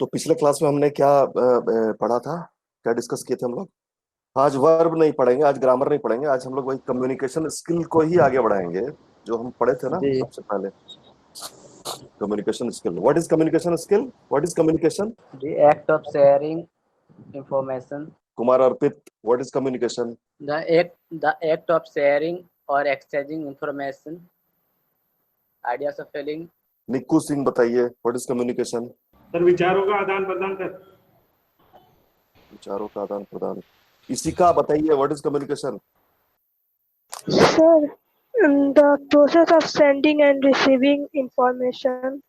तो पिछले क्लास में हमने क्या पढ़ा था, क्या डिस्कस किए थे हम लोग। आज वर्ब नहीं पढ़ेंगे, आज ग्रामर नहीं पढ़ेंगे, आज हम लोग वही कम्युनिकेशन स्किल को ही आगे बढ़ाएंगे जो हम पढ़े थे ना जी सबसे पहले। Communication skill, what is communication skill, what is communication. the act of sharing information, Kumar Arpit, what is communication. the act of sharing or exchanging information, ideas of feeling. निक्कू सिंह बताइए, व्हाट इज कम्युनिकेशन। सर विचारों का आदान प्रदान कर। विचारों का आदान प्रदान। इसी का बताइए, what is communication. Sir, the process of sending and receiving information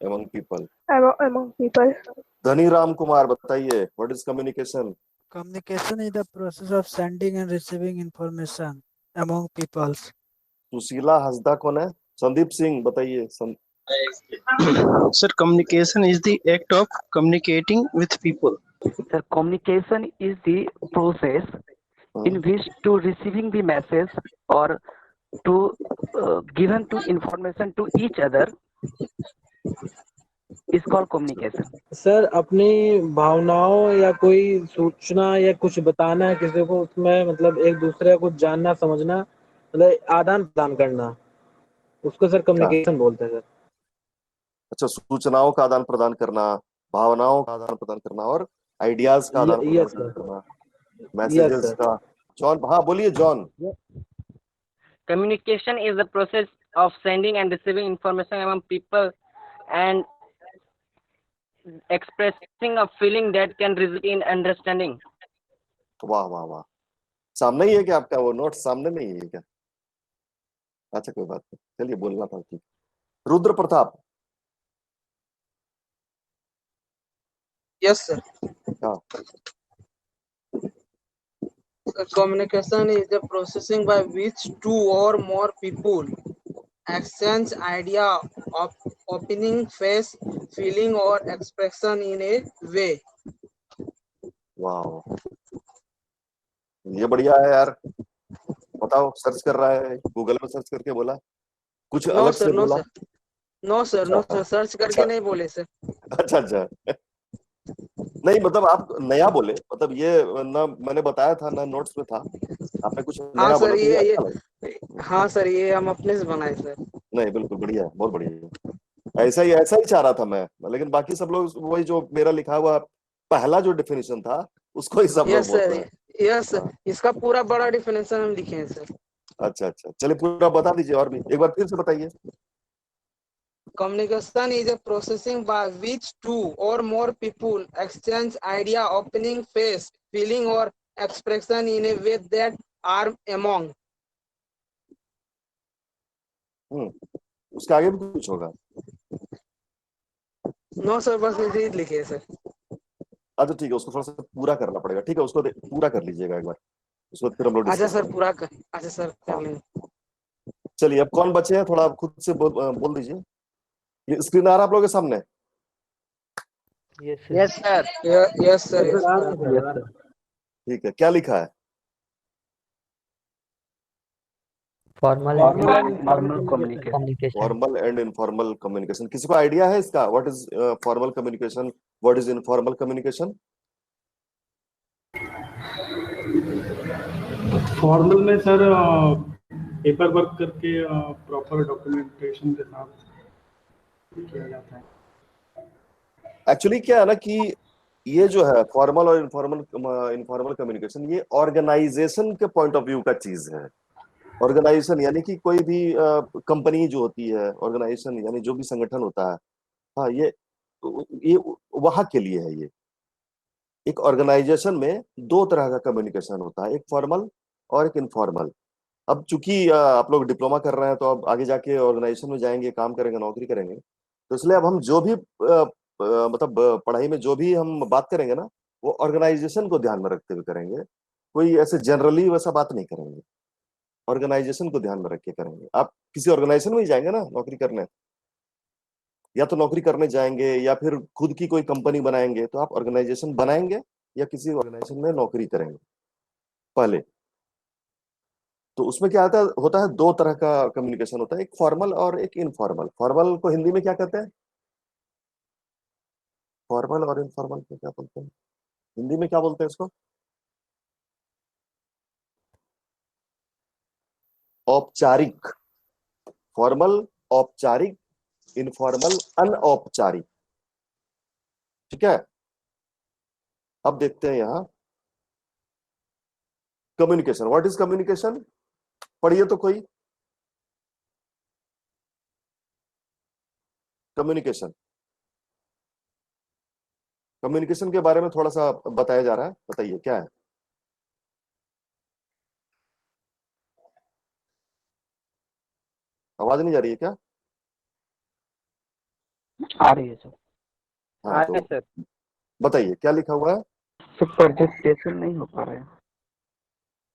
among people. among people. Dhani Ram Kumar बताइए, what is communication. Communication is the process of sending and receiving information among peoples. Sushila Hansda कौन है। संदीप सिंह बताइए। Sir, communication is the act of communicating with people. The communication is the process in which to receiving the message or to given to information to each other is called communication. Sir अपनी भावनाओं या कोई सूचना या कुछ बताना है किसी को, उसमें मतलब एक दूसरे को जानना समझना, मतलब आदान प्रदान करना, उसको सर कम्युनिकेशन बोलते हैं सर। अच्छा, सूचनाओं का आदान प्रदान करना, भावनाओं का आदान प्रदान करना और आइडियाज का आदान प्रदान करना, मैसेजेस का। जॉन, हाँ बोलिए John. Communication is the process of sending and receiving information among people and expressing a feeling that can result in understanding. वाह वाह वाह। सामने ही है क्या आपका वो नोट, सामने में ही है क्या। अच्छा कोई बात नहीं, चलिए बोलना था ठीक। रुद्र प्रताप। Yes, sir. हाँ। Communication is the processing by which two or more people exchange idea of opening face, feeling or expression in a way. वाह, ये बढ़िया है यार। बताओ, सर्च कर रहा है, गूगल में सर्च करके बोला कुछ No अलग sir, से no बोला। sir, no sir, no sir, search करके नहीं बोले सर। अच्छा अच्छा, नहीं मतलब आप नया बोले, मतलब ये ना मैंने बताया था ना नोट्स में था, आपने कुछ हाँ नया सर, बोला तो ये अच्छा लगा। हाँ सर, ये हम अपने से बनाए सर। नहीं बिल्कुल बढ़िया है, बहुत बढ़िया है। ऐसा ही चाह रहा था मैं, लेकिन बाकी सब लोग वही जो मेरा लिखा हुआ पहला जो डेफिनेशन था उसको ही सब लोग बोलते हैं। यस सर, इसका पूरा बड़ा डिफिनेशन हम लिखे हैं सर। अच्छा अच्छा, चलिए पूरा बता दीजिए और भी एक बार फिर से बताइए। Communication is a processing by which two or more people exchange idea, opening face, feeling or expression in a way that are among. उसके आगे भी कुछ होगा। नो सर, बस इसे लिखिए सर। अच्छा ठीक है, उसको थोड़ा सा पूरा करना पड़ेगा। ठीक है, उसको पूरा कर लीजिएगा एक बार, उसको फिर हम लोग अच्छा डिस्कस सर, पूरा कर, अच्छा सर कर लेंगे। चलिए अब कौन बचे हैं, थोड़ा खुद से बोल दीजिए। ये स्क्रीन आ रहा है आप लोगों के सामने। Yes sir. Yes sir. ठीक है, क्या लिखा है। Formal and informal communication. Formal and informal communication. किसी को आइडिया है इसका, what is formal communication, what is informal communication. Formal में सर पेपर वर्क करके प्रॉपर डॉक्यूमेंटेशन के साथ किया जाता है। एक्चुअली क्या है ना कि ये जो है फॉर्मल और इनफॉर्मल कम्युनिकेशन, ये ऑर्गेनाइजेशन के पॉइंट ऑफ व्यू का चीज है। ऑर्गेनाइजेशन यानी कि कोई भी कंपनी जो होती है, ऑर्गेनाइजेशन यानी जो भी संगठन होता है, हाँ ये वहां के लिए है। ये एक ऑर्गेनाइजेशन में दो तरह का कम्युनिकेशन होता है, एक फॉर्मल और एक इनफॉर्मल। अब चूंकि आप लोग डिप्लोमा कर रहे हैं तो अब आगे जाके ऑर्गेनाइजेशन में जाएंगे, काम करेंगे, नौकरी करेंगे, तो इसलिए अब हम जो भी मतलब पढ़ाई में जो भी हम बात करेंगे ना, वो ऑर्गेनाइजेशन को ध्यान में रखते हुए करेंगे। कोई ऐसे जनरली वैसा बात नहीं करेंगे, ऑर्गेनाइजेशन को ध्यान में रख के करेंगे। आप किसी ऑर्गेनाइजेशन में ही जाएंगे ना नौकरी करने, या तो नौकरी करने जाएंगे या फिर खुद की कोई कंपनी बनाएंगे, तो आप ऑर्गेनाइजेशन बनाएंगे या किसी ऑर्गेनाइजेशन में नौकरी करेंगे पहले। तो उसमें क्या होता है दो तरह का कम्युनिकेशन होता है, एक फॉर्मल और एक इनफॉर्मल। फॉर्मल को हिंदी में क्या कहते हैं, फॉर्मल और इनफॉर्मल को क्या बोलते हैं, हिंदी में क्या बोलते हैं इसको? औपचारिक, फॉर्मल औपचारिक, इनफॉर्मल अनौपचारिक। ठीक है, अब देखते हैं यहां कम्युनिकेशन। What is communication? पढ़िए तो कोई। कम्युनिकेशन, कम्युनिकेशन के बारे में थोड़ा सा बताया जा रहा है, बताइए क्या है? आवाज नहीं जा रही है क्या? आ रही है सर। हाँ तो सर बताइए क्या लिखा हुआ है? प्रेजेंटेशन नहीं हो पा रहा है।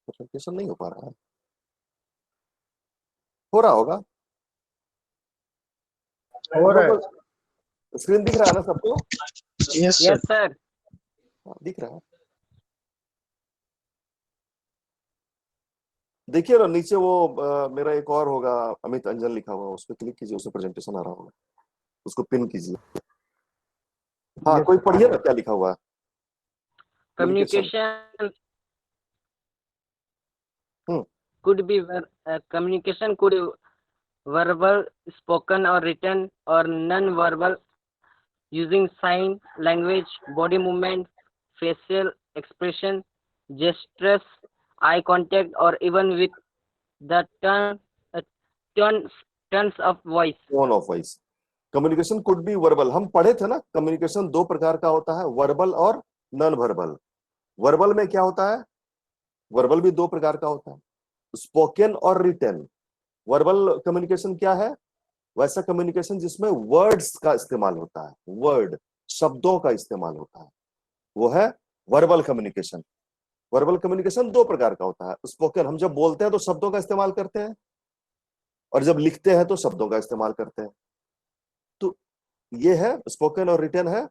प्रेजेंटेशन नहीं हो पा रहा है, हो रहा होगा। हो रहा है। स्क्रीन दिख रहा है ना सबको? Yes, sir. यस सर हाँ, दिख रहा है। देखिए ना नीचे वो मेरा एक और होगा, अमित अंजन लिखा हुआ, उस पर क्लिक कीजिए, उसमें प्रेजेंटेशन आ रहा होगा, उसको पिन कीजिए। हाँ कोई पढ़िए ना क्या लिखा हुआ है? communication hmm could be communication could verbal, spoken or written, or non-verbal, using sign language, body movement, facial expression, gestures, eye contact, or even with the tones of voice. Tone of voice. Communication could be verbal, हम पढ़े थे ना, communication दो प्रकार का होता है, verbal और नॉन वर्बल। वर्बल में क्या होता है? वर्बल भी दो प्रकार का होता है, स्पोकन और रिटन। वर्बल कम्युनिकेशन क्या है? वैसा कम्युनिकेशन जिसमें वर्ड्स का इस्तेमाल होता है, वर्ड, शब्दों का इस्तेमाल होता है, वो है वर्बल कम्युनिकेशन। वर्बल कम्युनिकेशन दो प्रकार का होता है, स्पोकन, हम जब बोलते हैं तो शब्दों का इस्तेमाल करते हैं, और जब लिखते हैं तो शब्दों का इस्तेमाल करते हैं। तो ये है स्पोकन, और रिटन है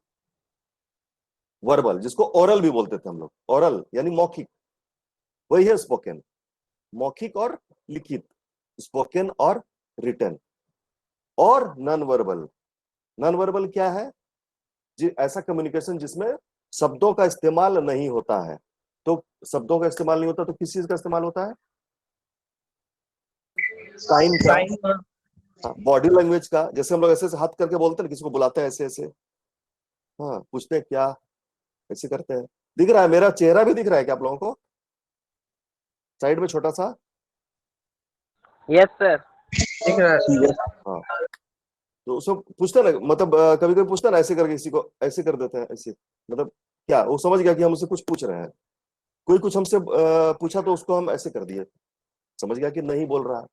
वर्बल, जिसको ओरल भी बोलते थे हम लोग। ओरल यानी मौखिक, वही है स्पोकन, मौखिक और लिखित, स्पोकन और रिटन। और नॉन वर्बल, नॉन वर्बल क्या है? ऐसा कम्युनिकेशन जिसमें शब्दों का इस्तेमाल नहीं होता है। तो शब्दों का इस्तेमाल नहीं होता तो किस चीज का इस्तेमाल होता है? साइन का, बॉडी लैंग्वेज का। जैसे हम लोग ऐसे ऐसे हाथ करके बोलते हैं, किसी को बुलाते हैं ऐसे ऐसे, हाँ पूछते हैं क्या, ऐसे करते हैं। दिख रहा है, मेरा चेहरा भी दिख रहा है क्या आप लोगों को? साइड में छोटा सा। Yes sir. दिख रहा है। हाँ तो उसको पूछते ना, मतलब कभी कभी पूछता ना ऐसे करके, किसी को ऐसे कर देते हैं ऐसे, मतलब क्या वो समझ गया कि हम उससे कुछ पूछ रहे हैं। कोई कुछ हमसे पूछा तो उसको हम ऐसे कर दिए, समझ गया कि नहीं बोल रहा है,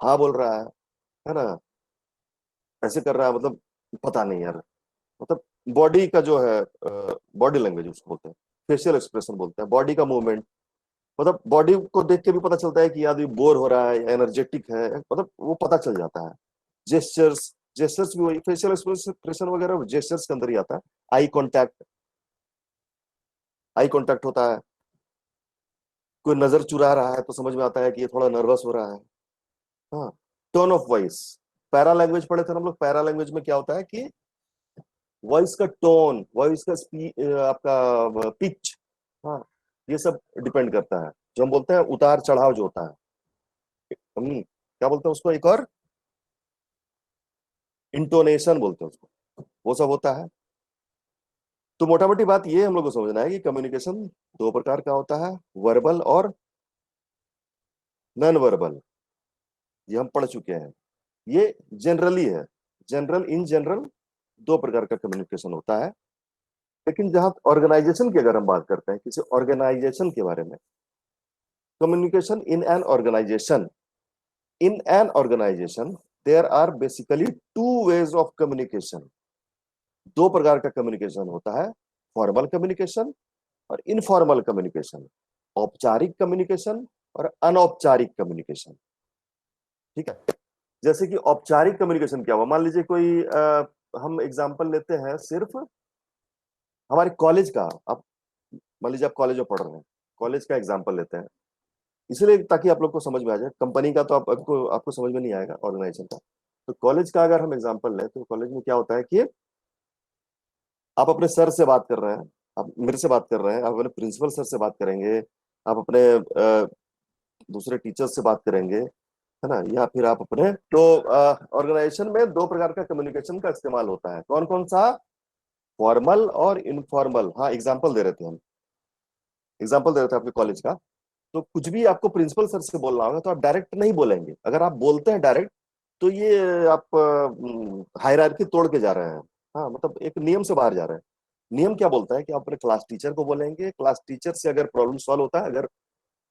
हाँ बोल रहा है ना, ऐसे कर रहा है, मतलब पता नहीं यार, मतलब बॉडी का जो है, बॉडी लैंग्वेज उसको बोलते हैं, फेशियल एक्सप्रेशन बोलते हैं, बॉडी का मूवमेंट। मतलब बॉडी को देख के भी पता चलता है कि आदमी बोर हो रहा है, एनर्जेटिक है, मतलब वो पता चल जाता है। जेस्चर्स, जेस्चर्स भी वही, फेशियल एक्सप्रेशन वगैरह जेस्चर्स के अंदर ही आता है। आई कांटेक्ट, आई कांटेक्ट होता है। कोई नजर चुरा रहा है तो समझ में आता है कि ये थोड़ा नर्वस हो रहा है। हाँ, tone of voice, para language पढ़े थे हम लोग। पैरा लैंग्वेज में क्या होता है कि वॉइस का टोन, वॉइस का आपका पिच, हाँ ये सब डिपेंड करता है। जो हम बोलते हैं उतार चढ़ाव जो होता है, क्या बोलते हैं उसको, एक और इंटोनेशन बोलते हैं उसको, वो सब होता है। तो मोटा मोटी बात ये हम लोग को समझना है कि कम्युनिकेशन दो प्रकार का होता है, वर्बल और नॉन वर्बल। ये हम पढ़ चुके हैं, ये जनरली है, जनरल, इन जनरल दो प्रकार का कम्युनिकेशन होता है। लेकिन जहां ऑर्गेनाइजेशन की अगर हम बात करते हैं, किसी ऑर्गेनाइजेशन के बारे में, communication in an organisation, in an organisation there are basically two ways of communication. दो प्रकार का कम्युनिकेशन होता है, फॉर्मल कम्युनिकेशन और इनफॉर्मल कम्युनिकेशन, औपचारिक कम्युनिकेशन और अनौपचारिक कम्युनिकेशन। ठीक है, जैसे कि औपचारिक कम्युनिकेशन क्या हुआ, मान लीजिए कोई हम एग्जांपल लेते हैं सिर्फ हमारे कॉलेज का। आप मान लीजिए आप कॉलेज में पढ़ रहे हैं, कॉलेज का एग्जांपल लेते हैं, इसलिए ताकि आप लोग को समझ में आ जाए। कंपनी का तो आपको समझ में नहीं आएगा, ऑर्गेनाइजेशन का। तो कॉलेज का अगर हम एग्जांपल लें तो कॉलेज में क्या होता है कि आप अपने सर से बात कर रहे हैं, आप मेरे से बात कर रहे हैं, आप अपने प्रिंसिपल सर से बात करेंगे, आप अपने दूसरे टीचर से बात करेंगे, है ना, या फिर आप अपने, तो ऑर्गेनाइजेशन में दो प्रकार का कम्युनिकेशन का इस्तेमाल होता है। कौन कौन सा? फॉर्मल और इनफॉर्मल। हाँ, एग्जाम्पल दे रहे थे हम, एग्जाम्पल दे रहे थे आपके कॉलेज का। तो कुछ भी आपको प्रिंसिपल सर से बोलना होगा तो आप डायरेक्ट नहीं बोलेंगे। अगर आप बोलते हैं डायरेक्ट तो ये आप हायरार्की तोड़ के जा रहे हैं। हाँ, मतलब एक नियम से बाहर जा रहे हैं। नियम क्या बोलता है कि आप अपने क्लास टीचर को बोलेंगे, क्लास टीचर से अगर प्रॉब्लम सॉल्व होता है, अगर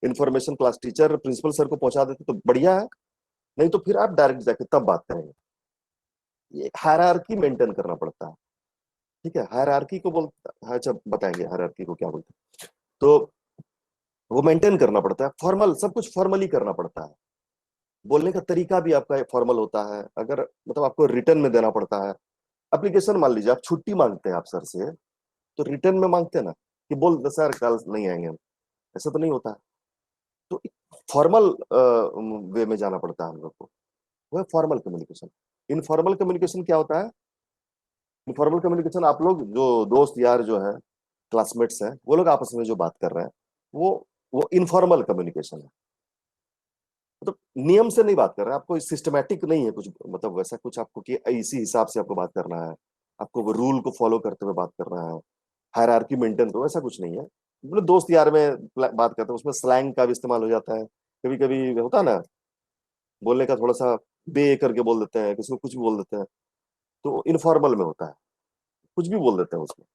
information class teacher principal sir को पहुंचा देते तो बढ़िया है, नहीं तो फिर आप डायरेक्ट जाके तब बात करेंगे। ये हायरार्की मेंटेन करना पड़ता है, ठीक है। हायरार्की को बोलता है, अच्छा बताएंगे हायरार्की को क्या बोलते हैं, तो वो मेंटेन करना पड़ता है। फॉर्मल, सब कुछ फॉर्मली करना पड़ता है। बोलने का तरीका भी आपका फॉर्मल होता है, अगर मतलब आपको रिटर्न में देना पड़ता है। एप्लीकेशन मान लीजिए आप छुट्टी मांगते हैं आप सर से, तो रिटर्न में मांगते हैं ना कि बोल दे सर कल नहीं आएंगे हम, ऐसा तो नहीं होता है। तो फॉर्मल वे में जाना पड़ता है हम लोग को, वो है फॉर्मल कम्युनिकेशन। इनफॉर्मल कम्युनिकेशन क्या होता है? इनफॉर्मल कम्युनिकेशन आप लोग जो दोस्त यार जो है, क्लासमेट्स हैं, वो लोग आपस में जो बात कर रहे हैं, वो इनफॉर्मल कम्युनिकेशन है। मतलब नियम से नहीं बात कर रहे हैं, आपको सिस्टमैटिक नहीं है कुछ, मतलब वैसा कुछ आपको कि इसी हिसाब से आपको बात करना है, आपको वो रूल को फॉलो करते हुए बात करना है, हायरार्की मेंटेन करो, ऐसा कुछ नहीं है। मतलब दोस्त यार में बात करते हैं, उसमें स्लैंग का भी इस्तेमाल हो जाता है, कभी कभी होता है ना, बोलने का थोड़ा सा बे करके बोल देते हैं, किसी को कुछ भी बोल देते हैं, तो इनफॉर्मल में होता है, कुछ भी बोल देते हैं उसमें।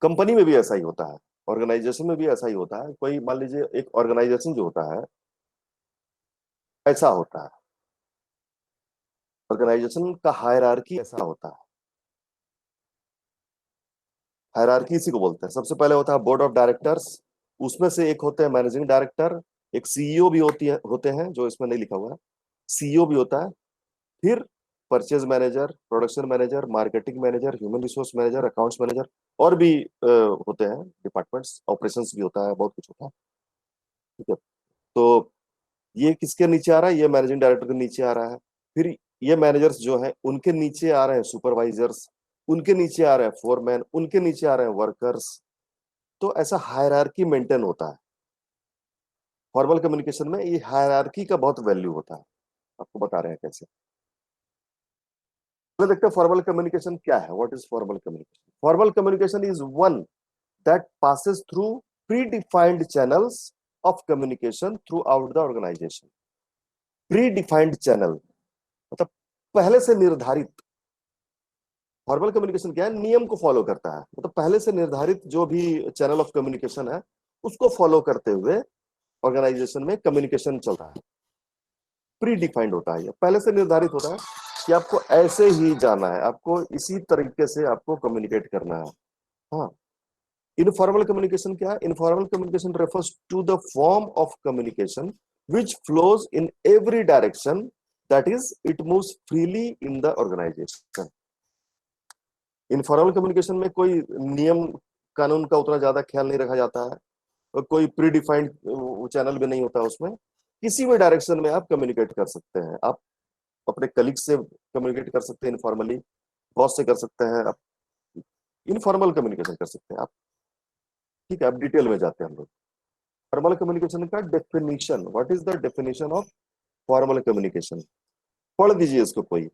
कंपनी में भी ऐसा ही होता है, ऑर्गेनाइजेशन में भी ऐसा ही होता है। कोई मान लीजिए एक ऑर्गेनाइजेशन जो होता है ऐसा होता है, ऑर्गेनाइजेशन का हायरार्की ऐसा होता है। हायरार्की इसी को बोलते हैं। सबसे पहले होता है बोर्ड ऑफ डायरेक्टर्स, उसमें से एक होते हैं मैनेजिंग डायरेक्टर, एक सीईओ भी होते हैं, जो इसमें नहीं लिखा हुआ है, सीईओ भी होता है। फिर purchase manager, production manager, marketing manager, human resource manager, accounts manager, और भी होते हैं डिपार्टमेंट्स, ऑपरेशंस भी होता है, बहुत कुछ होता है, ठीक है। तो ये किसके नीचे आ रहा है? ये मैनेजिंग डायरेक्टर के नीचे आ रहा है। फिर ये मैनेजर्स जो हैं उनके नीचे आ रहे हैं सुपरवाइजर्स, उनके नीचे आ रहे हैं फोरमैन, उनके नीचे आ रहे हैं वर्कर्स। तो ऐसा हायरार्की मेंटेन होता है। फॉर्मल कम्युनिकेशन में ये हायरार्की का बहुत वैल्यू होता है, आपको बता रहे हैं कैसे। तो देखते हैं फॉर्मल कम्युनिकेशन क्या है। What is formal communication? Formal communication is one that passes through predefined channels of communication throughout the organization. Predefined channel मतलब पहले से निर्धारित। फॉर्मल कम्युनिकेशन क्या है? नियम को फॉलो करता है, मतलब पहले से निर्धारित जो भी चैनल ऑफ कम्युनिकेशन है उसको फॉलो करते हुए ऑर्गेनाइजेशन में कम्युनिकेशन चलता है। प्री डिफाइंड होता है, पहले से निर्धारित होता है कि आपको ऐसे ही जाना है, आपको इसी तरीके से आपको कम्युनिकेट करना है। हाँ, informal communication क्या है? Informal communication refers to the form of communication which flows in every direction, that is it moves freely in the organization. Informal communication में कोई नियम कानून का उतना ज्यादा ख्याल नहीं रखा जाता है, और कोई प्री डिफाइंड चैनल भी नहीं होता उसमें। किसी भी डायरेक्शन में आप कम्युनिकेट कर सकते हैं। आप अपने कलीग से कम्युनिकेट कर सकते हैं इनफॉर्मली, बॉस से कर सकते हैं, आप इनफॉर्मल कम्युनिकेशन कर सकते हैं आप, ठीक है। अब डिटेल में जाते हैं हम लोग। फॉर्मल कम्युनिकेशन का definition, what is the definition of formal communication? पढ़ दीजिए इसको कोई।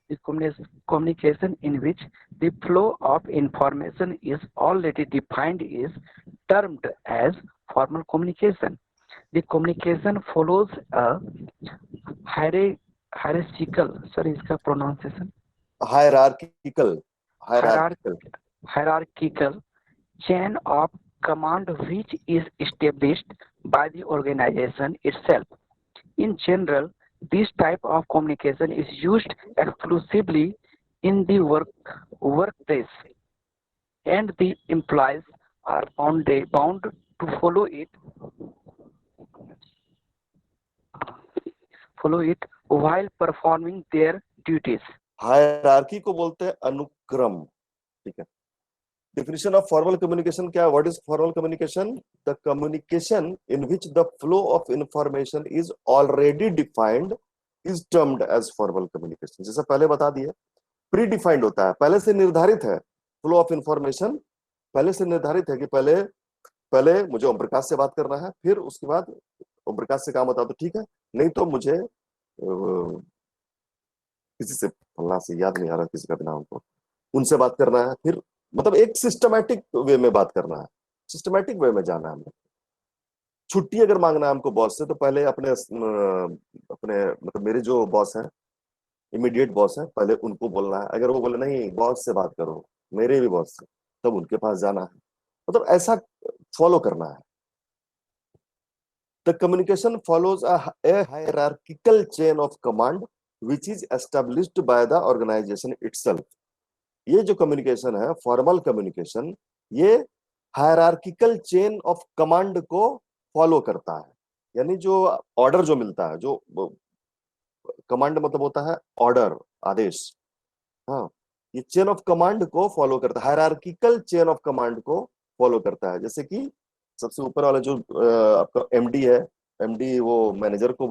Communication in which the flow of information is already defined is termed as formal communication. The communication follows a hierarchical, sorry, इसका pronunciation? Hierarchical chain of command which is established by the organization itself. In general, this type of communication is used exclusively in the workplace, and the employees are bound to follow it while performing their duties. Hierarchy को बोलते हैं अनुक्रम, ठीक है। Definition of formal communication क्या है? What is formal communication? The communication in which the flow of information is already defined is termed as formal communication. जैसे पहले बता दिए, प्री डिफाइंड होता है, पहले से निर्धारित है। फ्लो ऑफ इंफॉर्मेशन पहले से निर्धारित है कि पहले मुझे ओम प्रकाश से बात करना है, फिर उसके बाद ओम प्रकाश से काम होता तो ठीक है, नहीं तो मुझे किसी से, फलना से, याद नहीं आ रहा किसी का भी नाम, को उनसे बात करना है। फिर मतलब एक सिस्टमैटिक वे में बात करना है, सिस्टमैटिक वे में जाना है हमें। छुट्टी अगर मांगना है हमको बॉस से, तो पहले अपने मतलब मेरे जो बॉस हैं, इमीडिएट बॉस है, पहले उनको बोलना है। अगर वो बोले नहीं बॉस से बात करो, मेरे भी बॉस से, तब उनके पास जाना है। मतलब ऐसा फॉलो करना है। The communication follows a hierarchical chain of command which is established by the organization itself। ये जो कम्युनिकेशन है, फॉर्मल कम्युनिकेशन, ये हायरार्किकल चेन ऑफ कमांड को फॉलो करता है। यानी जो ऑर्डर जो मिलता है, जो कमांड मतलब होता है ऑर्डर, आदेश। हाँ, ये चेन ऑफ कमांड को फॉलो करता है, हायरार्किकल चेन ऑफ कमांड को फॉलो करता है। जैसे कि सबसे ऊपर वाला जो आपका एमडी है, एमडी वो मैनेजर को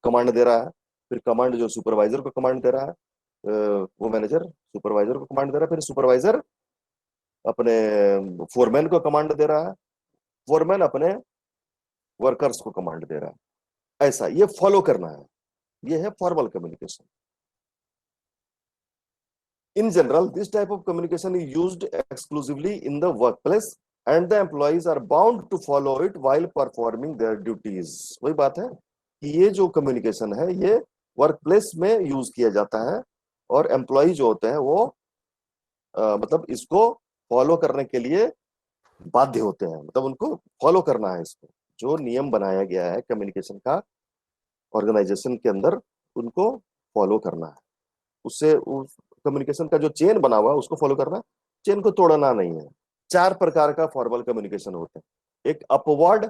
कमांड दे रहा है, फिर कमांड जो सुपरवाइजर को कमांड दे रहा है, वो मैनेजर सुपरवाइजर को कमांड दे रहा है, फिर सुपरवाइजर अपने फोरमैन को कमांड दे रहा है, फोरमैन अपने वर्कर्स को कमांड दे रहा है। ऐसा ये फॉलो करना है, ये है formal communication. In general, this type of communication is used exclusively in the workplace and the employees are bound to follow it while performing their duties। वही बात है कि ये जो कम्युनिकेशन है ये वर्क प्लेस में यूज किया जाता है, और एम्प्लॉय जो होते हैं वो मतलब इसको फॉलो करने के लिए बाध्य होते हैं। मतलब उनको फॉलो करना है, इसको जो नियम बनाया गया है कम्युनिकेशन का ऑर्गेनाइजेशन के अंदर, उनको फॉलो करना है। उससे उस कम्युनिकेशन का जो चेन बना हुआ है उसको फॉलो करना है, चेन को तोड़ना नहीं है। 4 प्रकार का फॉर्मल कम्युनिकेशन होते हैं। एक अपवर्ड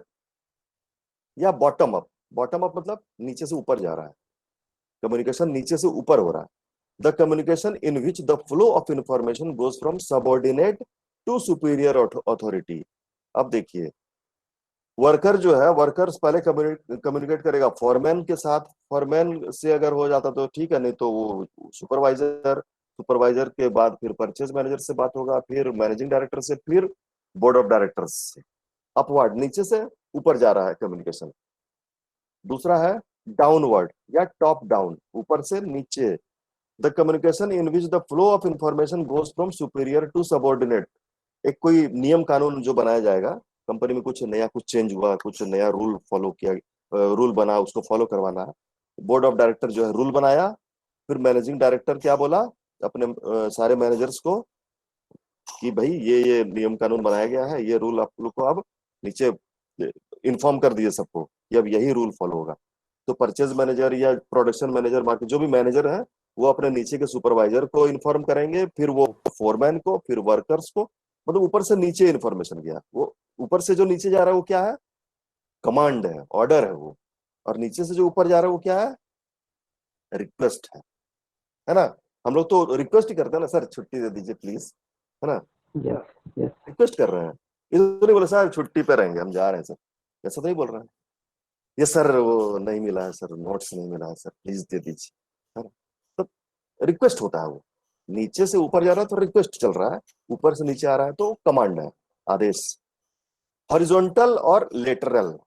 या बॉटम अप। बॉटम अप मतलब नीचे से ऊपर जा रहा है, कम्युनिकेशन नीचे से ऊपर हो रहा है। The communication in which the flow of information goes from subordinate to superior authority. अब देखिए, वर्कर जो है, वर्कर्स पहले कम्युनिकेट करेगा फॉरमैन के साथ, फॉरमैन से अगर हो जाता तो ठीक है, नहीं तो वो सुपरवाइजर, सुपरवाइजर के बाद फिर परचेज मैनेजर से बात होगा, फिर मैनेजिंग डायरेक्टर से, फिर बोर्ड ऑफ डायरेक्टर्स से। अपवर्ड, नीचे से ऊपर जा रहा है कम्युनिकेशन। दूसरा है डाउनवर्ड या टॉप डाउन, ऊपर से नीचे। The communication in which the flow of information goes from superior to subordinate. एक कोई नियम कानून जो बनाया जाएगा कंपनी में, कुछ नया, कुछ चेंज हुआ, कुछ नया रूल फॉलो किया, रूल बना, उसको फॉलो करवाना है। बोर्ड ऑफ डायरेक्टर जो है रूल बनाया, फिर मैनेजिंग डायरेक्टर क्या बोला अपने सारे मैनेजर्स को कि भाई ये नियम कानून बनाया गया है, ये रूल आप लोग को अब नीचे इन्फॉर्म कर दिए सबको कि अब यही रूल फॉलो होगा। तो परचेज मैनेजर या प्रोडक्शन मैनेजर, मार्केट जो भी मैनेजर है, वो अपने नीचे के सुपरवाइजर को इन्फॉर्म करेंगे, फिर वो फोरमैन को, फिर वर्कर्स को। मतलब ऊपर से नीचे इन्फॉर्मेशन गया। वो ऊपर से जो नीचे जा रहा है वो क्या है? कमांड है, ऑर्डर है वो। और नीचे से जो ऊपर जा रहा है वो क्या है? रिक्वेस्ट है ना। हम लोग तो रिक्वेस्ट ही करते हैं ना, सर छुट्टी दे दीजिए प्लीज, है ना। रिक्वेस्ट कर रहे हैं, ये तो नहीं बोले सर छुट्टी पे रहेंगे, हम जा रहे हैं सर, ऐसा तो नहीं बोल रहे हैं। ये सर वो नहीं मिला है सर, नोट्स नहीं मिला है सर, प्लीज दे दीजिए, है ना। तो रिक्वेस्ट होता है, वो नीचे से ऊपर जा रहा है तो रिक्वेस्ट चल रहा है, ऊपर से नीचे आ रहा है तो कमांड है, आदेश। हॉरिजॉन्टल और lateral,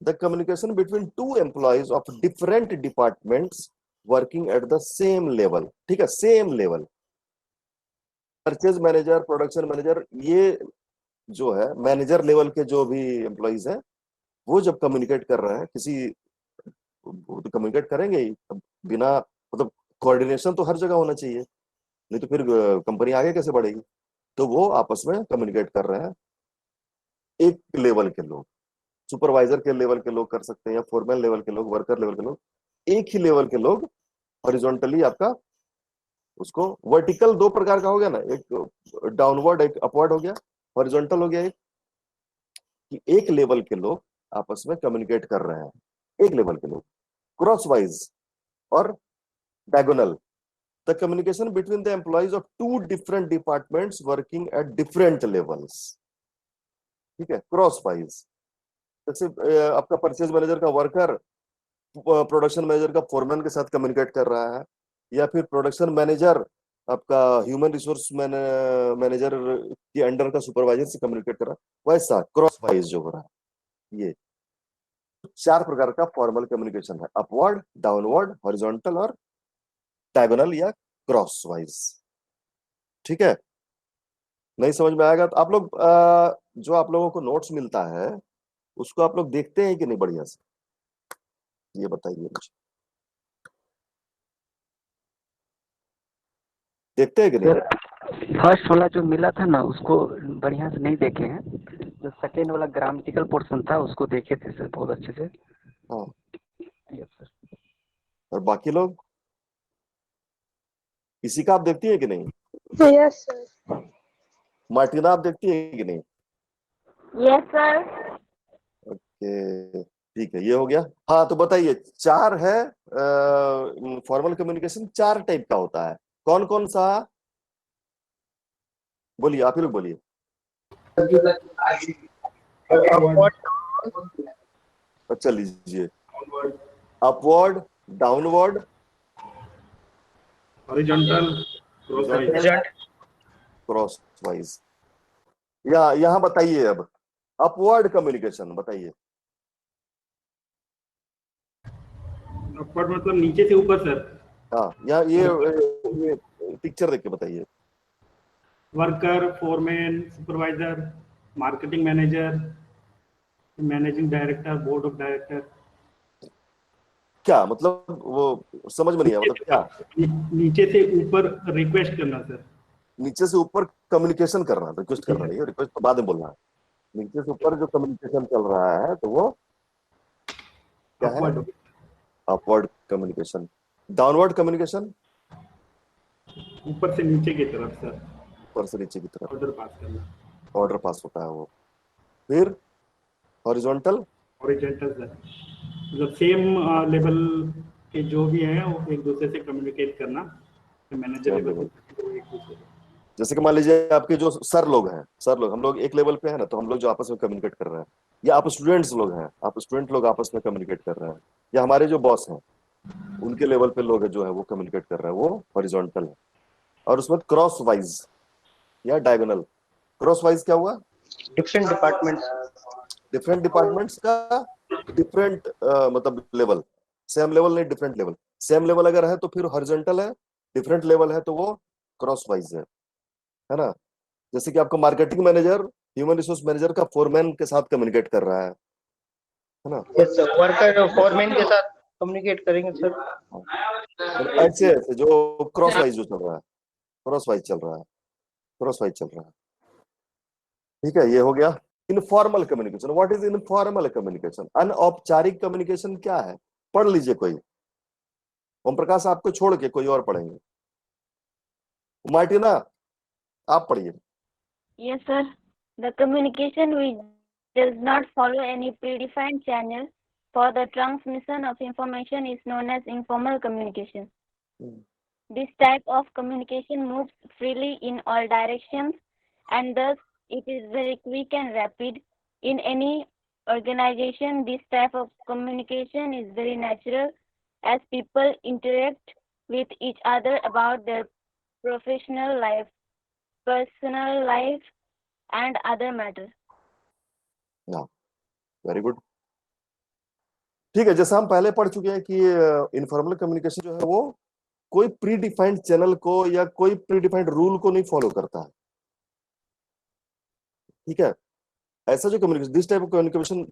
the communication between two employees of different departments working at the same level. ठीक है, same level. Purchase manager, production manager, ये जो है मैनेजर लेवल के जो भी एम्प्लॉइज हैं, वो जब कम्युनिकेट कर रहे हैं किसी, तो कम्युनिकेट करेंगे ही, बिना मतलब कोऑर्डिनेशन तो हर जगह होना चाहिए, नहीं तो फिर कंपनी आगे कैसे बढ़ेगी। तो वो आपस में कम्युनिकेट कर रहे हैं। एक लेवल के लोग, सुपरवाइजर के लेवल के लोग कर सकते हैं, या फोरमैन लेवल के लोग, वर्कर लेवल के लोग, एक ही लेवल के लोग हॉरिजॉन्टली आपका उसको। वर्टिकल 2 प्रकार का हो गया ना, एक डाउनवर्ड, एक अपवर्ड हो गया। हॉरिजॉन्टल हो गया एक कि एक लेवल के लोग आपस में कम्युनिकेट कर रहे हैं, एक लेवल के लोग। क्रॉसवाइज और diagonal, the communication between the employees of 2 different departments working at different levels. ठीक है, क्रॉसवाइज, जैसे आपका परचेज मैनेजर का वर्कर प्रोडक्शन मैनेजर का फोरमैन के साथ कम्युनिकेट कर रहा है, या फिर प्रोडक्शन मैनेजर आपका ह्यूमन रिसोर्स मैनेजर के अंडर का सुपरवाइजर से कम्युनिकेट कर रहा है, वैसा क्रॉस वाइज जो हो रहा है। ये 4 प्रकार का फॉर्मल कम्युनिकेशन है, अपवर्ड, डाउनवर्ड, हॉरिजॉन्टल और डायगोनल या क्रॉस वाइज। ठीक है, नहीं समझ में आएगा तो आप लोग जो आप लोगों को नोट्स मिलता है उसको आप लोग देखते हैं कि नहीं बढ़िया से, ये बताइए मुझे, देखते हैं कि नहीं? फर्स्ट वाला जो मिला था ना उसको बढ़िया से नहीं देखे हैं, जो सेकेंड वाला ग्रामेटिकल पोर्शन था उसको देखे थे सर बहुत अच्छे से। हाँ, यस सर। और बाकी लोग किसी का आप देखती है कि नहीं? Yes, sir. मार्टिना आप देखती है कि नहीं? Yes, sir. ओके, ठीक है, ये हो गया। हाँ, तो बताइए, 4 है फॉर्मल कम्युनिकेशन, 4 टाइप का होता है, कौन कौन सा? बोलिए, आप ही लोग बोलिए। अच्छा लीजिए, upward, downward, horizontal, cross wise. यहाँ बताइए अब अपवर्ड कम्युनिकेशन बताइए। अपवर्ड मतलब नीचे से ऊपर सर। हाँ, यहाँ ये पिक्चर देख के बताइए। Worker, foreman, supervisor, marketing manager, managing director, board of director. क्या मतलब, वो समझ में नहीं आया, मतलब क्या? नीचे से ऊपर रिक्वेस्ट करना सर। नीचे से ऊपर कम्युनिकेशन करना, रिक्वेस्ट करना नहीं है, रिक्वेस्ट तो बाद में बोलना है। नीचे से ऊपर जो कम्युनिकेशन चल रहा है तो वो क्या है? Upward communication. डाउनवर्ड कम्युनिकेशन, ऊपर से नीचे की तरफ सर, ऊपर से नीचे की तरफ ऑर्डर पास करना। ऑर्डर पास होता है वो। फिर हॉरिजॉन्टल, हॉरिजॉन्टल सर मतलब सेम लेवल के जो भी हैं वो एक दूसरे से कम्युनिकेट करना, मैनेजर सेम लेवल लेवल। एक दूसरे। जैसे कि मान लीजिए आपके जो सर लोग हैं, सर लोग, हम लोग एक लेवल पे है ना, तो हम लोग जो आपस में कम्युनिकेट कर रहे हैं, या आप स्टूडेंट्स लोग हैं, आप स्टूडेंट लोग आपस में कम्युनिकेट कर रहे हैं, या हमारे जो बॉस हैं उनके लेवल पे लोग जो है वो कम्युनिकेट कर रहे हैं, वो हॉरिजॉन्टल है। और उसमें क्रॉस वाइज या डायगोनल। क्रॉस वाइज क्या हुआ? डिफरेंट डिपार्टमेंट्स का डिफरेंट मतलब लेवल, सेम लेवल नहीं, डिफरेंट लेवल। सेम लेवल अगर है तो फिर हॉरिजॉन्टल है, डिफरेंट लेवल है तो वो क्रॉस वाइज है ना। जैसे कि आपका marketing manager human resource manager का फोरमैन के साथ कम्युनिकेट कर रहा है ना। यस सर, वर्कर फोरमैन के साथ कम्युनिकेट करेंगे सर। तो ऐसे ऐसे जो क्रॉस वाइज जो चल रहा है, क्रॉस वाइज चल रहा है, क्रॉस वाइज चल रहा है। ठीक है, ये हो गया informal communication. What is informal communication? अनौपचारिक कम्युनिकेशन क्या है? पढ़ लीजिए कोई, ओम प्रकाश आपको छोड़ के कोई और पढ़ेंगे। मार्टिना आप पढ़िए। Yes, sir. The communication which does not follow any predefined channel for the transmission of information is known as informal communication. This type of communication moves freely in all directions and thus it is very quick and rapid. In any organization, this type of communication is very natural as people interact with each other about their professional life, personal life, and other matters. Very good. ठीक है, जैसा हम पहले पढ़ चुके हैं कि informal communication जो है वो कोई प्री डिफाइंड चैनल को या कोई प्री डिफाइंड रूल को नहीं फॉलो करता है। ठीक है, ऐसा जो communication, this type of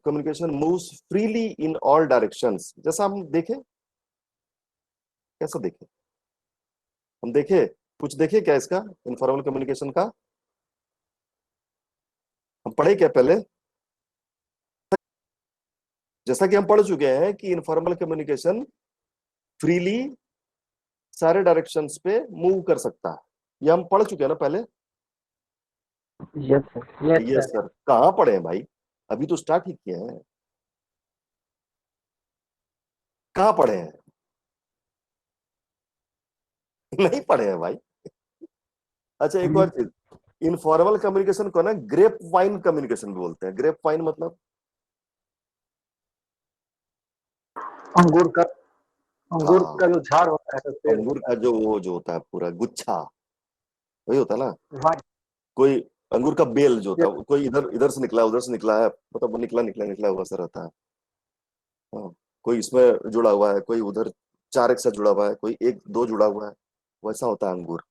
communication moves freely in all directions. जैसा हम देखें, कैसा देखें, हम देखें कुछ देखें क्या इसका इनफॉर्मल कम्युनिकेशन का? हम पढ़े क्या पहले? जैसा कि हम पढ़ चुके हैं कि इनफॉर्मल कम्युनिकेशन फ्रीली सारे डायरेक्शंस पे मूव कर सकता है, ये हम पढ़ चुके हैं ना पहले। Yes sir. Yes sir. कहाँ पढ़े हैं भाई? अभी तो स्टार्ट ही किए हैं, कहाँ पढ़े हैं? नहीं पढ़े हैं भाई। अच्छा, एक और चीज, इनफॉर्मल कम्युनिकेशन को ना ग्रेप वाइन कम्युनिकेशन भी बोलते हैं। ग्रेप वाइन मतलब अंगूर का हाँ, जो झाड़ होता है तो पेड़ अंगूर होता का जो वो जो होता है पूरा गुच्छा, वही होता है ना। है वाइट। कोई अंगूर का बेल जो होता है, कोई इधर इधर से निकला, उधर से निकला है, मतलब वो निकला निकला निकला हुआ सा रहता है। हाँ, कोई इसमें जुड़ा हुआ है, कोई उधर 4 एक साथ जुड़ा हुआ है, कोई 1 2 जुड़ा हुआ है, वैसा होता है अंगूर।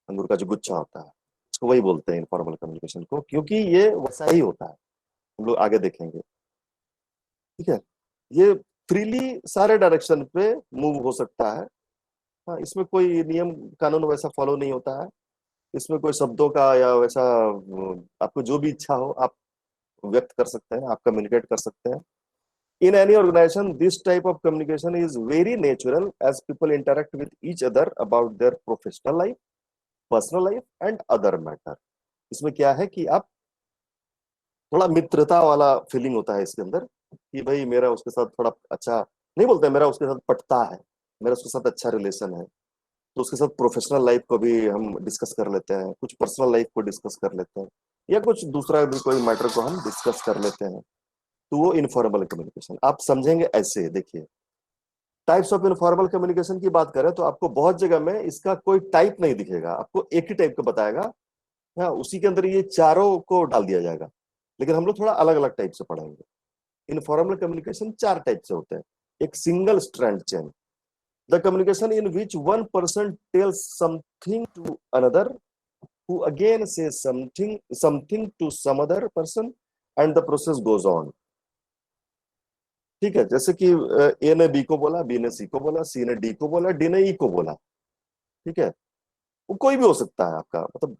अंगूर का जो गुच्छा होता है उसको वही बोलते हैं इनफॉर्मल कम्युनिकेशन को, क्योंकि ये वैसा ही होता है। हम लोग आगे देखेंगे, ठीक है। ये फ्रीली सारे डायरेक्शन पे मूव हो सकता है। हाँ, इसमें कोई नियम कानून वैसा फॉलो नहीं होता है। इसमें कोई शब्दों का या वैसा आपको जो भी इच्छा हो आप व्यक्त कर सकते हैं, आप कम्युनिकेट कर सकते हैं। In any organization, this type of communication is very natural as people interact with each other about their professional life, personal life and other matter. इसमें क्या है कि आप थोड़ा मित्रता वाला फीलिंग होता है इसके अंदर, कि भाई मेरा उसके साथ थोड़ा अच्छा नहीं बोलते, मेरा उसके साथ पटता है, मेरा उसके साथ अच्छा रिलेशन है, तो उसके साथ प्रोफेशनल लाइफ को भी हम डिस्कस कर लेते हैं, कुछ पर्सनल लाइफ को डिस्कस कर लेते हैं, या कुछ दूसरा भी कोई मैटर को हम डिस्कस कर लेते हैं, तो वो इनफॉर्मल कम्युनिकेशन आप समझेंगे ऐसे। देखिए, टाइप्स ऑफ इनफॉर्मल कम्युनिकेशन की बात करें तो आपको बहुत जगह में इसका कोई टाइप नहीं दिखेगा, आपको एक ही टाइप का बताएगा, हाँ, उसी के अंदर ये चारों को डाल दिया जाएगा, लेकिन हम लोग थोड़ा अलग अलग टाइप से पढ़ेंगे। इनफॉर्मल कम्युनिकेशन 4 टाइप से होते हैं। एक single strand chain, the communication in which one person tells something to another who again says something to some other person and the process goes on। ठीक है, जैसे कि ए ने बी को बोला, बी ने सी को बोला, सी ने डी को बोला, डी ने ई को बोला। ठीक है, वो कोई भी हो सकता है, आपका मतलब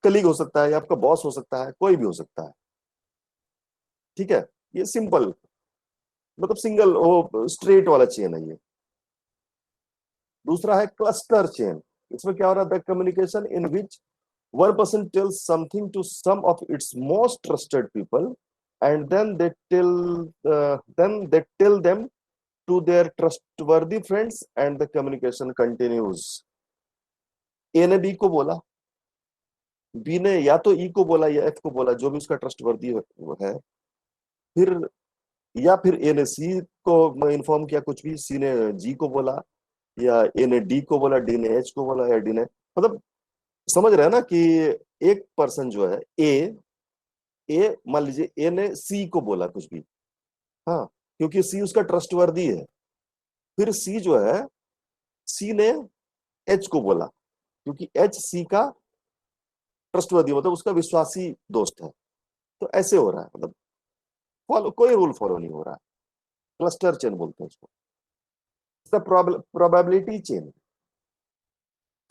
कलीग हो सकता है या आपका बॉस हो सकता है, कोई भी हो सकता है। ठीक है, ये सिंपल मतलब सिंगल वो स्ट्रेट वाला चेन है ये। दूसरा है क्लस्टर चेन, इसमें क्या हो रहा है, the communication in which one person tells something to some of its most trusted people and then they tell them to their trustworthy friends and the communication continues। ए ने बी को बोला, B ने या तो ई को बोला या एफ को बोला, जो भी उसका ट्रस्टवर्दी है, फिर ए ने सी को इन्फॉर्म किया कुछ भी, सी ने जी को बोला, या ए ने डी को बोला, डी ने एच को बोला, या डी ने, मतलब समझ रहे हैं ना कि एक पर्सन जो है ए मान लीजिए ए ने सी को बोला कुछ भी, हाँ, क्योंकि सी उसका ट्रस्टवर्दी है, फिर सी जो है सी ने एच को बोला क्योंकि एच सी का ट्रस्टवर्दी मतलब उसका विश्वासी दोस्त है। तो ऐसे हो रहा है, मतलब फॉलो कोई रूल फॉलो नहीं हो रहा है। क्लस्टर चेन बोलते हैं इसको। Probability chain,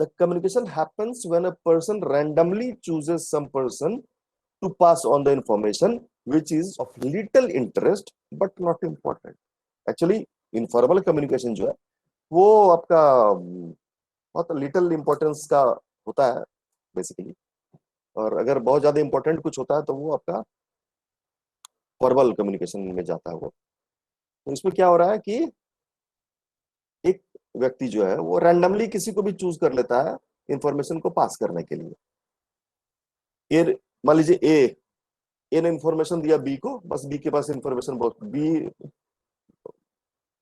the communication happens when a person randomly chooses some person to pass on the information which is of little interest but not important। Actually informal communication जो है वो आपका बहुत लिटिल इंपॉर्टेंस का होता है बेसिकली, और अगर बहुत ज्यादा इंपॉर्टेंट कुछ होता है तो वो आपका फॉर्मल कम्युनिकेशन में जाता है वो। तो इसमें क्या हो रहा है कि एक व्यक्ति जो है वो रैंडमली किसी को भी चूज कर लेता है इंफॉर्मेशन को पास करने के लिए। मान लीजिए ए ने इंफॉर्मेशन दिया बी को, बस बी के पास इंफॉर्मेशन बहुत, बी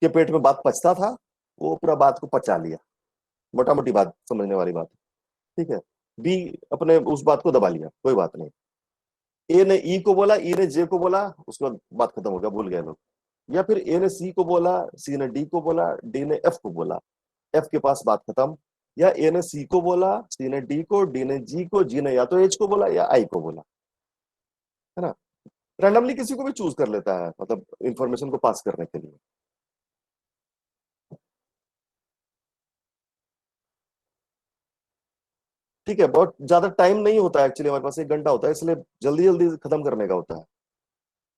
के पेट में बात पचता था, वो पूरा बात को पचा लिया, मोटा मोटी बात समझने वाली बात। ठीक है, बी अपने उस बात को दबा लिया, कोई बात नहीं। ए ने ई को बोला, ई ने जे को बोला, उसके बाद बात खत्म हो गया, भूल गए लोग। या फिर ए ने सी को बोला, सी ने डी को बोला, डी ने एफ को बोला, एफ के पास बात खत्म। या ए ने सी को बोला, सी ने डी को, डी ने जी को, जी ने या तो एच को बोला या आई को बोला, है ना। रैंडमली किसी को भी चूज कर लेता है मतलब इंफॉर्मेशन को पास करने के लिए। ठीक है, बहुत ज्यादा टाइम नहीं होता है एक्चुअली, हमारे पास 1 घंटा होता है, इसलिए जल्दी जल्दी खत्म करने का होता है।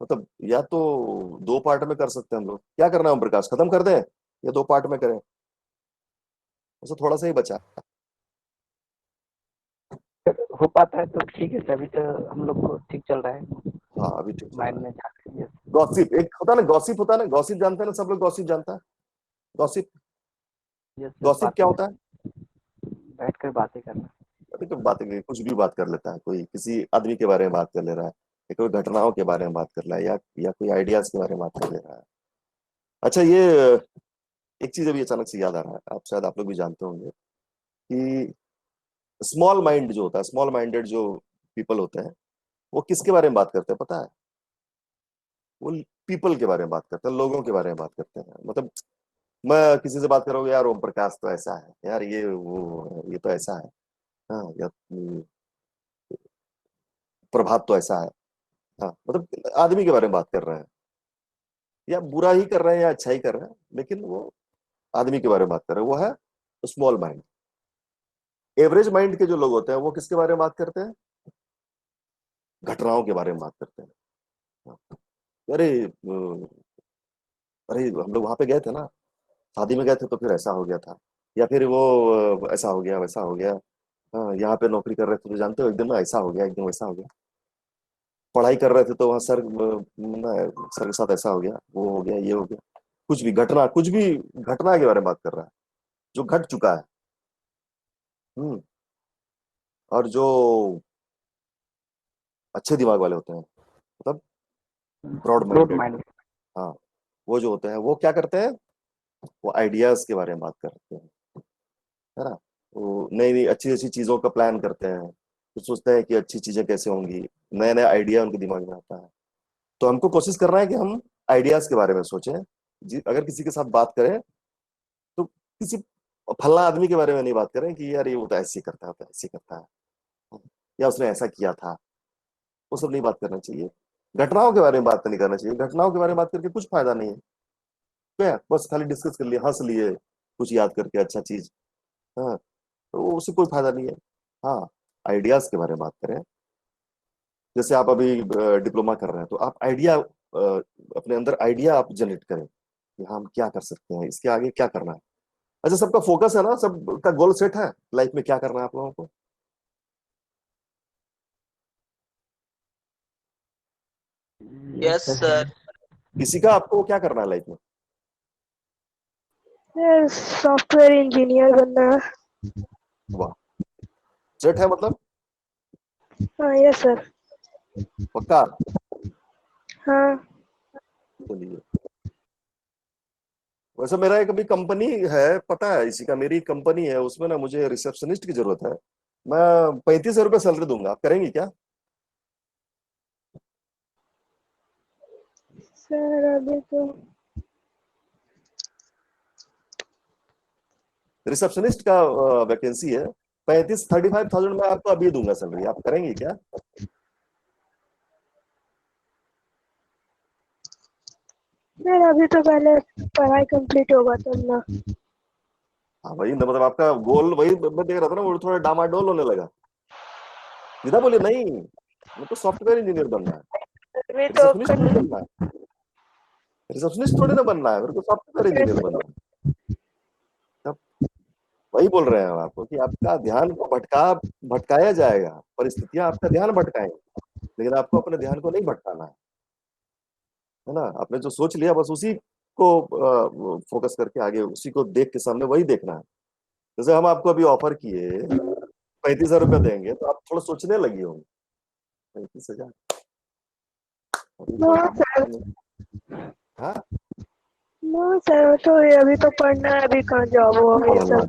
मतलब या तो 2 पार्ट में कर सकते हैं हम लोग। क्या करना है ओम प्रकाश, खत्म कर दें या 2 पार्ट में करें? ऐसा थोड़ा सा ही बचा हो पाता है तो ठीक है, अभी तो हम लोग को ठीक चल रहा है। हाँ अभी ठीक माइंड में गॉसिप एक होता है ना, गॉसिप होता है ना, गॉसिप जानते हैं ना सब लोग, गॉसिप जानता है गॉसिप? गॉसिप क्या होता है? बैठकर बातें करना। अभी तो बातें कुछ भी बात कर लेता है, कोई किसी आदमी के बारे में बात कर ले रहा है, या कोई घटनाओं के बारे में बात कर रहा है, या कोई आइडियाज के बारे में बात कर ले रहा है। अच्छा, ये एक चीज अभी अचानक से याद आ रहा है, आप शायद आप लोग भी जानते होंगे कि स्मॉल माइंड जो होता है, स्मॉल माइंडेड जो पीपल होते हैं, वो किसके बारे में बात करते हैं पता है? वो पीपल के बारे में बात करते हैं, लोगों के बारे में बात करते हैं। मतलब मैं किसी से बात करोगे, यार ओम प्रकाश तो ऐसा है, यार ये तो ऐसा है, हाँ, या प्रभात तो ऐसा है। हाँ, मतलब आदमी के बारे में बात कर रहे हैं, या बुरा ही कर रहे हैं या अच्छा ही कर रहे हैं, लेकिन वो आदमी के बारे में बात कर रहे हैं, वो है स्मॉल माइंड। एवरेज माइंड के जो लोग होते हैं वो किसके बारे में बात करते हैं? घटनाओं के बारे में बात करते हैं। हाँ, अरे अरे हम लोग वहां पे गए थे ना, शादी में गए थे तो फिर ऐसा हो गया था, या फिर वो ऐसा हो गया, वैसा हो गया। हाँ, यहाँ पे नौकरी कर रहे थे तो जानते हो, एक दिन ना ऐसा हो गया, एक दिन वैसा हो गया। पढ़ाई कर रहे थे तो वहां सर ना, सर के साथ ऐसा हो गया, वो हो गया, ये हो गया। कुछ भी घटना, कुछ भी घटना के बारे में बात कर रहा है, जो घट चुका है। हम्म। और जो अच्छे दिमाग वाले होते हैं, मतलब ब्रॉड ब्रॉड माइंडेड, माइंड। हाँ, वो जो होते हैं वो क्या करते हैं? वो आइडियाज के बारे में बात करते हैं, है ना? वो नई नई अच्छी अच्छी चीजों का प्लान करते हैं, तो सोचते हैं कि अच्छी चीजें कैसे होंगी, नए नए आइडिया उनके दिमाग में आता है। तो हमको कोशिश करना है कि हम आइडियाज के बारे में सोचें। अगर किसी के साथ बात करें तो किसी फला आदमी के बारे में नहीं बात करें कि यार ये वो तो ऐसे ही करता है, तो ऐसे ही करता है, या उसने ऐसा किया था। वो सब नहीं बात करना चाहिए। घटनाओं के बारे में बात नहीं करना चाहिए। घटनाओं के बारे में बात करके कुछ फायदा नहीं है। क्या, बस खाली डिस्कस कर लिए, हंस लिए, कुछ याद करके अच्छा चीज, हाँ, तो उससे कोई फायदा नहीं है। हाँ, आइडियाज के बारे में बात करें। जैसे आप अभी डिप्लोमा कर रहे हैं, तो आप आइडिया, अपने अंदर आइडिया आप जनरेट करें कि हम क्या कर सकते हैं, इसके आगे क्या करना है। अच्छा, सबका फोकस है ना, सबका गोल सेट है लाइफ में, क्या करना है आप लोगों को? Yes sir. किसी का आपको क्या करना है लाइफ में? सॉफ्टवेयर इंजीनियर बनना है। वाह, सेट है मतलब, हाँ यस सर। पक्का? हाँ चलिए, वैसे मेरा एक अभी कंपनी है, पता है इसी का, मेरी कंपनी है, उसमें ना मुझे रिसेप्शनिस्ट की जरूरत है। मैं 35,000 रुपये सैलरी दूंगा, आप करेंगी क्या? सर अभी तो रिसेप्शनिस्ट का वैकेंसी है, 35,000 मैं आपको अभी दूंगा सैलरी, आप करेंगी क्या? सर अभी तो पहले पढ़ाई कंप्लीट होगा तब ना। हाँ वही ना, मतलब आपका गोल वही मैं देख रहा था ना, वो थोड़ा डामाडोल होने लगा। सीधा बोलिए, नहीं मेरे को सॉफ्टवेयर इंजीनियर बनना है, अभी तो रिसेप्शनिस्ट थोड़ी बनना है, रिसेप्शनिस्ट थोड़ी ना बनना है, मेरे को सॉफ्टवेयर इंजीनियर बनना है। तब वही बोल रहे हैं हम आपको कि आपका ध्यान को भटकाया जाएगा, परिस्थितियां आपका ध्यान भटकाएंगे, लेकिन आपको अपने ध्यान को नहीं भटकाना है ना? आपने जो सोच लिया बस उसी को फोकस करके आगे, उसी को देख के सामने वही देखना है। जैसे हम आपको अभी ऑफर किए 35,000 रुपये देंगे, तो आप थोड़ा सोचने लगी होंगी, 35,000 अभी नो बहुत सर। हाँ, नो सर, तो अभी तो पढ़ना है, अभी कहाँ जॉब हो ये पढ़ना सब।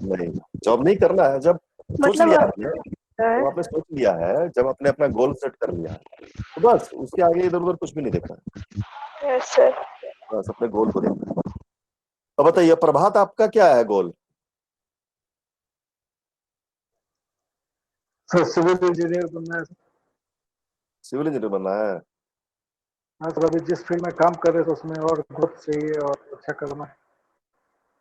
नहीं, जॉब नहीं करना है। जब सोच मतलब लिया आप आपने, है। जब आपने सोच लिया है, जब आपने अपना गोल सेट कर लिया है, तो बस उसके आगे इधर उधर कुछ भी नहीं देखना है, यस सर। बस अपने गोल को देखना है। तो बताइए प्रभात, आपका क्या है गोल? सर सिविल इंजीनियर बनना है। सिविल इंजीनियर बनना है। हाँ सर, अभी जिस फील्ड में काम कर रहे थे उसमें और ग्रोथ चाहिए और अच्छा करना है।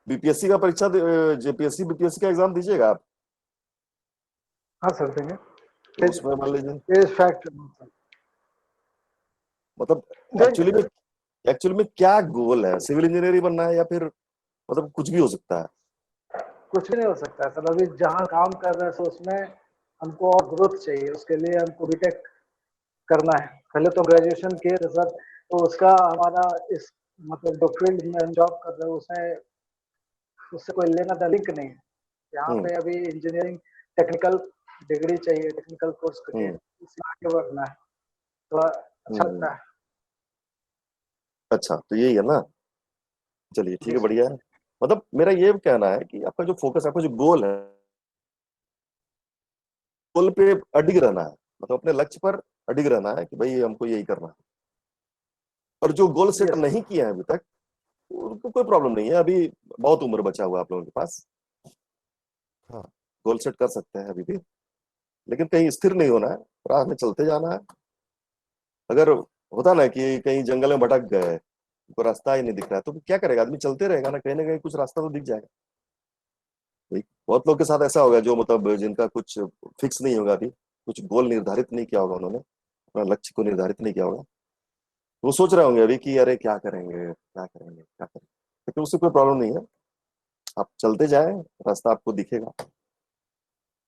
बीपीएससी का परीक्षा, जेपीएससी बीपीएससी का एग्जाम दीजिएगा आप? हाँ सर देंगे। तो उसमें मान लीजिए, एज फैक्ट मतलब देंगे सर। एक्चुअली में क्या गोल है? सिविल इंजीनियर ही बनना है या फिर मतलब कुछ भी हो सकता है? कुछ भी नहीं हो सकता है सर, अभी जहाँ काम कर रहे हैं तो उसमें हमको और ग्रोथ चाहिए, उसके लिए हमको बीटेक करना है। पहले तो ग्रेजुएशन किए थे सर, तो उसका हमारा इस मतलब जो फील्ड में हम जॉब कर रहे हैं उसमें उससे कोई लेना देना लिंक नहीं है। यहाँ पे अभी इंजीनियरिंग टेक्निकल डिग्री चाहिए, टेक्निकल कोर्स करके इसी आगे बढ़ना है, तो अच्छा लगता है। अच्छा, तो यही है ना। चलिए ठीक है, बढ़िया है। मतलब मेरा ये कहना है कि आपका जो फोकस, आपका जो गोल है, गोल पे अडिग रहना है, मतलब अपने लक्ष्य पर अडिग रहना है कि भाई हमको यही करना है। और जो गोल सेट नहीं किया है अभी तक, उनको कोई प्रॉब्लम नहीं है, अभी बहुत उम्र बचा हुआ है आप लोगों के पास। हाँ, गोल सेट कर सकते हैं अभी भी, लेकिन कहीं स्थिर नहीं होना है, राह में चलते जाना है। अगर होता ना कि कहीं जंगल में भटक गए, को रास्ता ही नहीं दिख रहा है, तो क्या करेगा आदमी? चलते रहेगा ना कहीं कुछ रास्ता तो दिख जाएगा। भाई, बहुत लोग के साथ ऐसा होगा जो मतलब जिनका कुछ फिक्स नहीं होगा, अभी कुछ गोल निर्धारित नहीं किया होगा, उन्होंने अपना लक्ष्य को निर्धारित नहीं किया होगा, वो सोच रहे होंगे अभी कि अरे क्या करेंगे क्या करेंगे क्या करेंगे, लेकिन उससे कोई प्रॉब्लम नहीं है। आप चलते जाए, रास्ता आपको दिखेगा,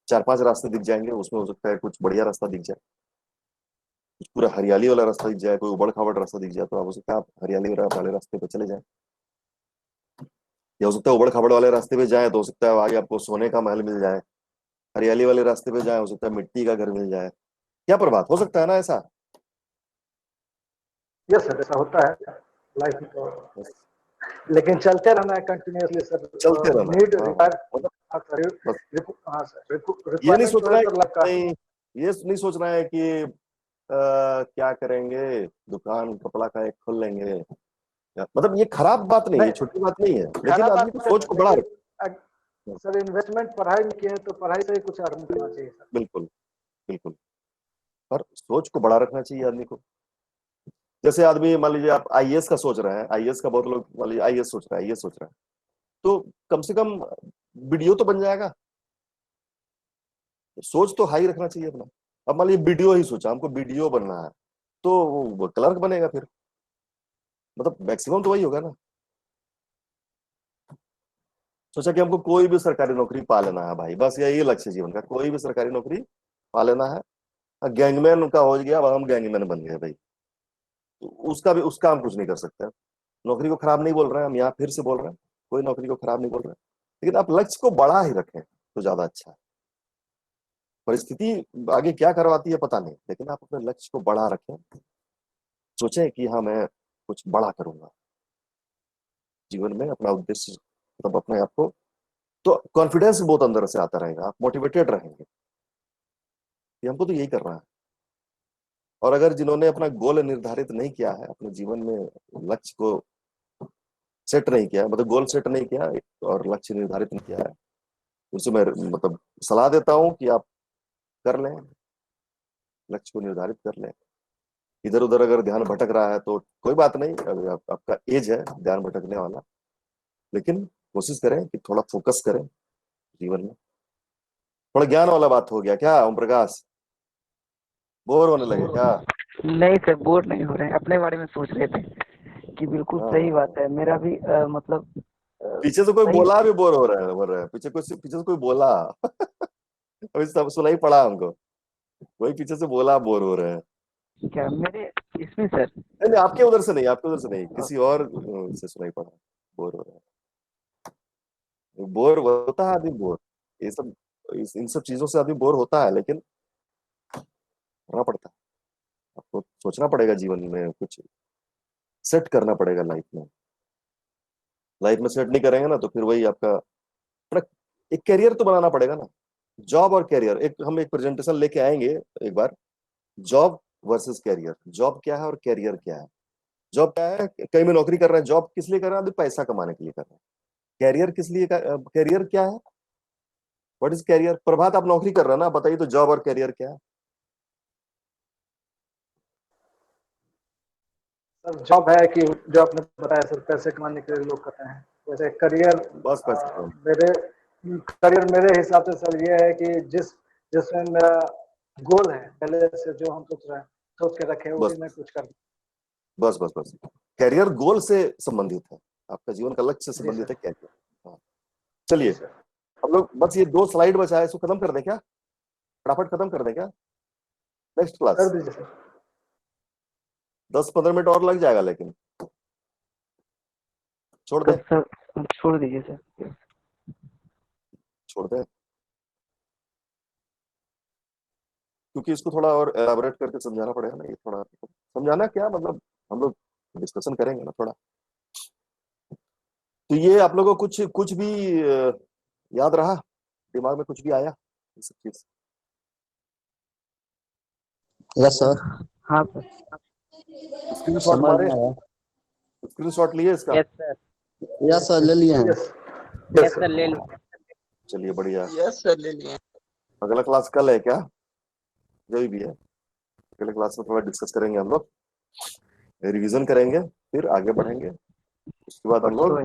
4-5 रास्ते दिख जाएंगे, उसमें हो सकता है कुछ बढ़िया रास्ता दिख जाए, कुछ पूरा हरियाली वाला रास्ता दिख जाए, कोई उबड़ खाबड़ रास्ता दिख जाए, तो आप हो सकता है आप हरियाली वाले रास्ते पे चले जाए। या हो सकता है उबड़ खाबड़ वाले रास्ते पे जाए तो हो सकता है आगे आपको सोने का महल मिल जाए, हरियाली वाले रास्ते पे जाए हो सकता है मिट्टी का घर मिल जाए। क्या प्रभात, हो सकता है ना ऐसा? यस सर, ऐसा होता है लाइफ में तो, लेकिन चलते रहना है कंटिन्यूअसली सर। चलते रहना नीड है, हाँ, रिक्वायर, मतलब हाँ सर, बस हाँ सर, ये नहीं रिक्वायरमेंट जो सोचना है है सर कि लाइफ का। नहीं, ये नहीं सोचना है कि क्या करेंगे, दुकान कपड़ा का एक खोल लेंगे, मतलब ये खराब बात नहीं है, नहीं, ये छोटी बात नहीं है, लेकिन खराब आदमी बात की नहीं है सोच सर, को बढ़ा लेकिन रहे। सर इन्वेस्टमेंट पढ़ाई में किए हैं तो पढ़ाई से ही कुछ अर्न करना चाहिए सर। बिल्कुल बिल्कुल, पर सोच को बड़ा रखना चाहिए आदमी को। जैसे आदमी मान लीजिए आप आईएएस का सोच रहे हैं, आईएएस का बहुत लोग मान लीजिए आईएएस सोच रहा है, आईएएस सोच रहा है, तो कम से कम वीडियो तो बन जाएगा। सोच तो हाई रखना चाहिए अपना। अब मान लीजिए वीडियो ही सोचा, हमको वीडियो बनना है, तो वो क्लर्क बनेगा फिर, मतलब मैक्सिमम तो वही होगा ना। सोचा कि हमको कोई भी सरकारी नौकरी पा लेना है भाई, बस यही लक्ष्य जीवन का, कोई भी सरकारी नौकरी पा लेना है। गैंगमैन का हो गया, अब हम गैंगमैन बन गए भाई, तो उसका हम कुछ नहीं कर सकते। नौकरी को खराब नहीं बोल रहे हैं हम, यहाँ फिर से बोल रहे हैं, कोई नौकरी को खराब नहीं बोल रहे हैं, लेकिन आप लक्ष्य को बड़ा ही रखें तो ज्यादा अच्छा है। परिस्थिति आगे क्या करवाती है पता नहीं, लेकिन आप अपने लक्ष्य को बड़ा रखें, सोचें कि हाँ मैं कुछ बड़ा करूंगा जीवन में, अपना उद्देश्य, मतलब अपने आप को, तो कॉन्फिडेंस बहुत अंदर से आता रहेगा, आप मोटिवेटेड रहेंगे कि हमको तो यही करना है। और अगर जिन्होंने अपना गोल निर्धारित नहीं किया है, अपने जीवन में लक्ष्य को सेट नहीं किया, मतलब गोल सेट नहीं किया और लक्ष्य निर्धारित नहीं किया है, उनसे मैं मतलब सलाह देता हूं कि आप कर लें, लक्ष्य को निर्धारित कर लें। इधर उधर अगर ध्यान भटक रहा है तो कोई बात नहीं, अभी आपका एज है ध्यान भटकने वाला, लेकिन कोशिश करें कि थोड़ा फोकस करें जीवन में। थोड़ा ज्ञान वाला बात हो गया क्या ओम प्रकाश? बोर होने लगे क्या? नहीं सर, बोर नहीं हो रहे हैं, अपने बारे में सोच रहे थे कि बिल्कुल हाँ सही हाँ, बात है। मेरा भी मतलब पीछे से कोई सही। बोला भी बोल रहा है, पीछे से कोई बोला अभी सब सुनाई पड़ा हमको, कोई पीछे से बोला बोर हो रहे हैं। क्या मेरे इसमें सर? नहीं नहीं, आपके उधर से नहीं, आपके उधर से नहीं, किसी और से सुनाई पड़ा, बोर हो रहा है। बोर होता है आदमी, बोर, ये सब इन सब चीजों से आदमी बोर होता है, लेकिन करना पड़ता है, आपको सोचना पड़ेगा जीवन में, कुछ सेट करना पड़ेगा लाइफ में। लाइफ में सेट नहीं करेंगे ना तो फिर वही आपका अपना एक करियर तो बनाना पड़ेगा ना। जॉब और करियर, हम एक प्रेजेंटेशन लेके आएंगे एक बार, जॉब वर्सेस करियर। जॉब क्या है और करियर क्या है? जॉब क्या है, कहीं में नौकरी कर रहे हैं, जॉब किस लिए कर रहे हैं? पैसा कमाने के लिए कर रहे हैं। कैरियर किस लिए, कैरियर क्या है? What is career? प्रभात आप नौकरी कर रहे हैं ना, बताइए तो जॉब और कैरियर क्या है? सर जॉब है कि जो आपने बताया सर, पैसे कमाने के लिए लोग करते हैं। वैसे करियर, बस पैसा। मेरे करियर मेरे हिसाब से सर ये है कि जिसमें मेरा गोल है पहले से, जो हम सोच के रखे बस उसी में कुछ करना। बस कैरियर गोल से संबंधित है, आपका जीवन का लक्ष्य से जी संबंधित सर। है कैरियर। हाँ, जी चलिए सर। हम लोग बस ये 2 स्लाइड बचा है, इसको खत्म कर दें क्या? फटाफट खत्म कर दें क्या? नेक्स्ट कर क्लास, दीजिए सर। 10-15 मिनट और लग जाएगा, लेकिन छोड़ तो दें? सर छोड़ दीजिए सर। छोड़ दें, क्योंकि इसको थोड़ा और एलाबोरेट करके समझाना पड़ेगा ना, ये थोड़ा समझाना क्या मतलब, हम लोग डिस्कशन करेंगे ना थोड़ा। तो ये आप लोगों को कुछ भी याद रहा, दिमाग में कुछ भी आया ये सब चीज? Yes sir. हाँ सर। स्क्रीनशॉट समझ मारे, में आया। स्क्रीनशॉट लिए इसका? Yes sir. यस सर, ले लिए हैं। यस सर ले लिया। चलिए बढ़िया। यस सर ले लिए। अगला क्लास कल है क्या? जो भी है अगले क्लास में थोड़ा डिस्कस करेंगे हम लोग, रिवीजन करेंगे, फिर आगे बढ़ेंगे। उसके बाद हम लोग